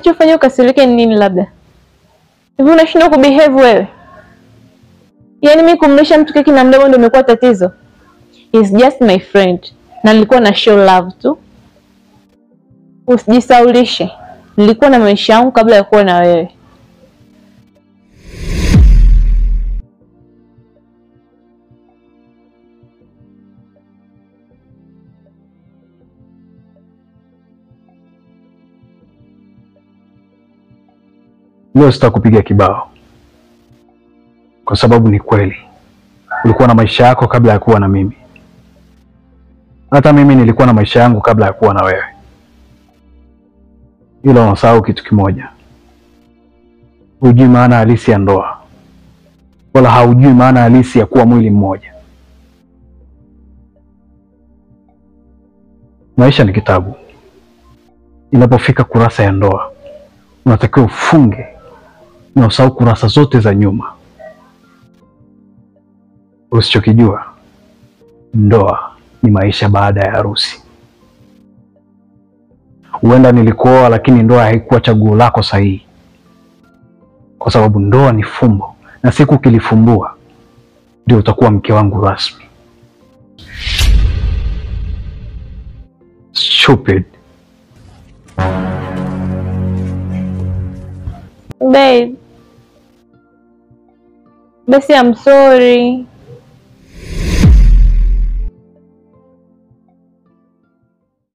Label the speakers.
Speaker 1: Kilichofanya ukasirike ni nini labda? Hivi unashindwa kubehave wewe? Yaani mimi kumlisha mtu keki na mdomo ndio imekuwa tatizo? He's just my friend. Na nilikuwa na show love tu. Usijisaulishe. Nilikuwa na maisha yangu kabla ya kuwa na wewe.
Speaker 2: Leo sitakupiga kibao. Kwa sababu ni kweli. Ulikuwa na maisha yako kabla ya kuwa na mimi. Hata mimi nilikuwa na maisha yangu kabla ya kuwa na wewe. Ila unasahau kitu kimoja. Hujui maana halisi ya ndoa. Wala haujui maana halisi ya kuwa mwili mmoja. Maisha ni kitabu. Inapofika kurasa ya ndoa, unatakiwa ufunge na usahau kurasa zote za nyuma. Usichokijua, ndoa ni maisha baada ya harusi. Huenda nilikuoa lakini ndoa haikuwa chaguo lako sahihi. Kwa sababu ndoa ni fumbo, na siku ukilifumbua ndio utakuwa mke wangu rasmi. Stupid.
Speaker 1: Babe. Basi I'm sorry.